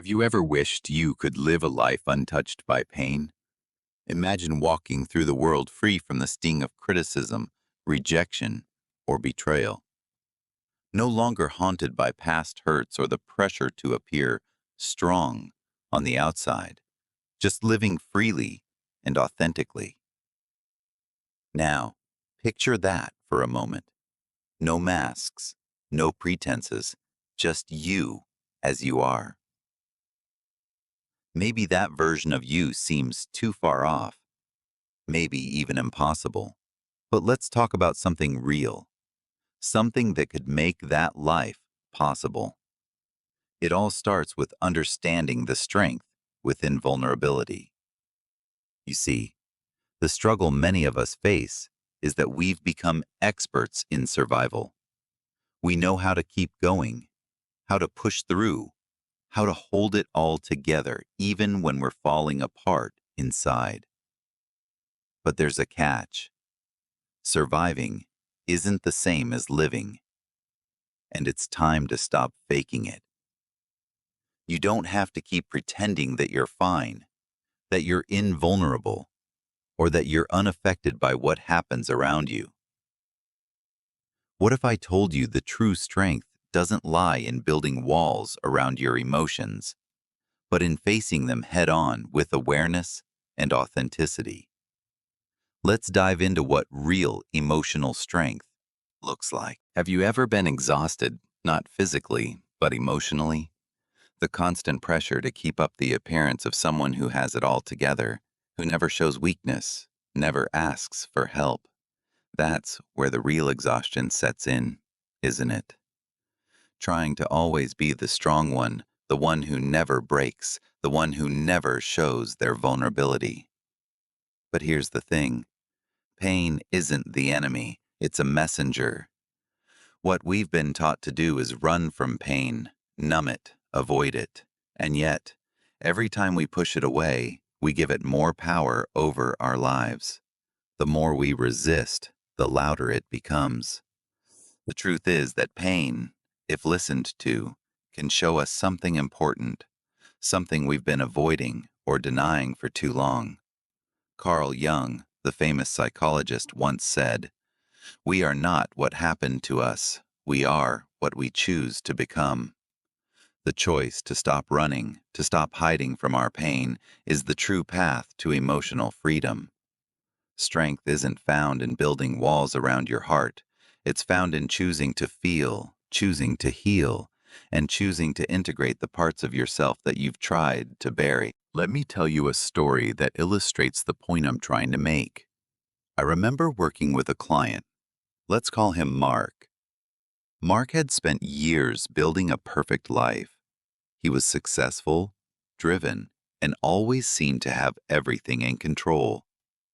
Have you ever wished you could live a life untouched by pain? Imagine walking through the world free from the sting of criticism, rejection, or betrayal. No longer haunted by past hurts or the pressure to appear strong on the outside, just living freely and authentically. Now, picture that for a moment. No masks, no pretenses, just you as you are. Maybe that version of you seems too far off, maybe even impossible. But let's talk about something real, something that could make that life possible. It all starts with understanding the strength within vulnerability. You see, the struggle many of us face is that we've become experts in survival. We know how to keep going, how to push through, how to hold it all together, even when we're falling apart inside. But there's a catch. Surviving isn't the same as living, and it's time to stop faking it. You don't have to keep pretending that you're fine, that you're invulnerable, or that you're unaffected by what happens around you. What if I told you the true strength doesn't lie in building walls around your emotions, but in facing them head on with awareness and authenticity? Let's dive into what real emotional strength looks like. Have you ever been exhausted, not physically, but emotionally? The constant pressure to keep up the appearance of someone who has it all together, who never shows weakness, never asks for help. That's where the real exhaustion sets in, isn't it? Trying to always be the strong one, the one who never breaks, the one who never shows their vulnerability. But here's the thing. Pain isn't the enemy, it's a messenger. What we've been taught to do is run from pain, numb it, avoid it. And yet, every time we push it away, we give it more power over our lives. The more we resist, the louder it becomes. The truth is that pain, if listened to, can show us something important, something we've been avoiding or denying for too long. Carl Jung, the famous psychologist, once said, "We are not what happened to us. We are what we choose to become." The choice to stop running, to stop hiding from our pain, is the true path to emotional freedom. Strength isn't found in building walls around your heart. It's found in choosing to feel, choosing to heal, and choosing to integrate the parts of yourself that you've tried to bury. Let me tell you a story that illustrates the point I'm trying to make. I remember working with a client. Let's call him Mark. Mark had spent years building a perfect life. He was successful, driven, and always seemed to have everything in control.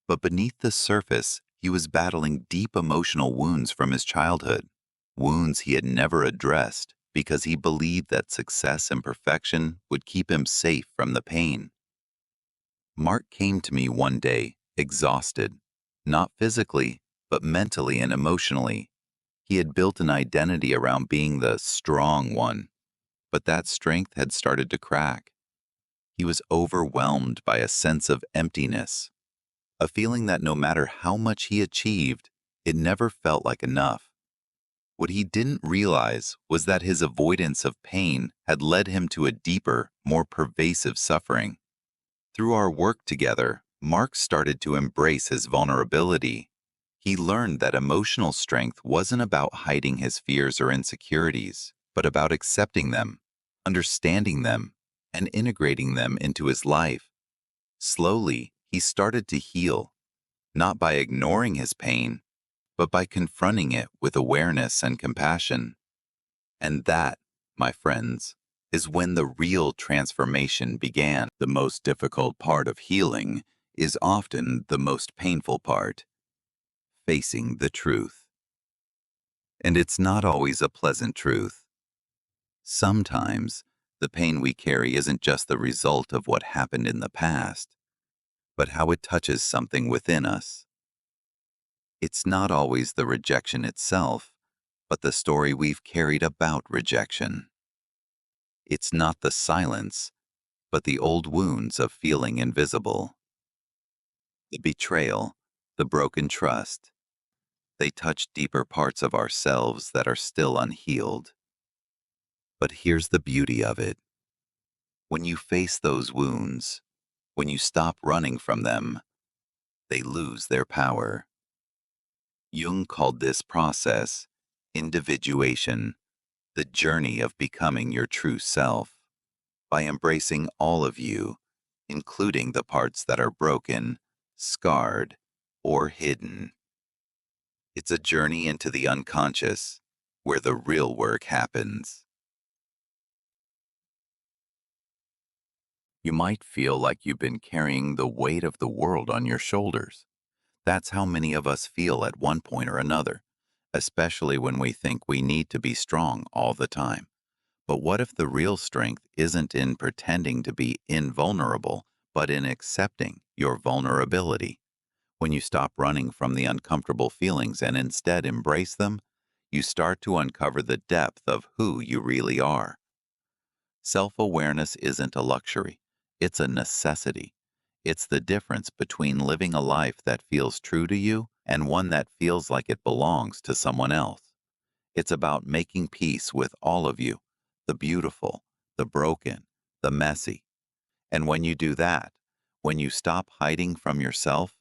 But beneath the surface, he was battling deep emotional wounds from his childhood, wounds he had never addressed because he believed that success and perfection would keep him safe from the pain. Mark came to me one day, exhausted, not physically, but mentally and emotionally. He had built an identity around being the strong one, but that strength had started to crack. He was overwhelmed by a sense of emptiness, a feeling that no matter how much he achieved, it never felt like enough. What he didn't realize was that his avoidance of pain had led him to a deeper, more pervasive suffering. Through our work together, Mark started to embrace his vulnerability. He learned that emotional strength wasn't about hiding his fears or insecurities, but about accepting them, understanding them, and integrating them into his life. Slowly, he started to heal, not by ignoring his pain, but by confronting it with awareness and compassion. And that, my friends, is when the real transformation began. The most difficult part of healing is often the most painful part, facing the truth. And it's not always a pleasant truth. Sometimes, the pain we carry isn't just the result of what happened in the past, but how it touches something within us. It's not always the rejection itself, but the story we've carried about rejection. It's not the silence, but the old wounds of feeling invisible, the betrayal, the broken trust, they touch deeper parts of ourselves that are still unhealed. But here's the beauty of it. When you face those wounds, when you stop running from them, they lose their power. Jung called this process individuation, the journey of becoming your true self. By embracing all of you, including the parts that are broken, scarred, or hidden. It's a journey into the unconscious, where the real work happens. You might feel like you've been carrying the weight of the world on your shoulders. That's how many of us feel at one point or another, especially when we think we need to be strong all the time. But what if the real strength isn't in pretending to be invulnerable, but in accepting your vulnerability? When you stop running from the uncomfortable feelings and instead embrace them, you start to uncover the depth of who you really are. Self-awareness isn't a luxury, it's a necessity. It's the difference between living a life that feels true to you and one that feels like it belongs to someone else. It's about making peace with all of you, the beautiful, the broken, the messy. And when you do that, when you stop hiding from yourself,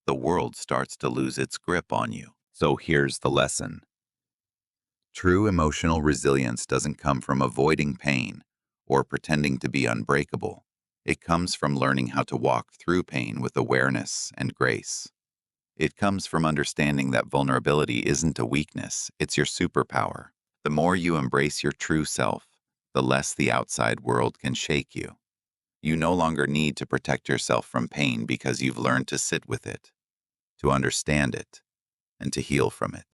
the world starts to lose its grip on you. So here's the lesson. True emotional resilience doesn't come from avoiding pain or pretending to be unbreakable. It comes from learning how to walk through pain with awareness and grace. It comes from understanding that vulnerability isn't a weakness, it's your superpower. The more you embrace your true self, the less the outside world can shake you. You no longer need to protect yourself from pain because you've learned to sit with it, to understand it, and to heal from it.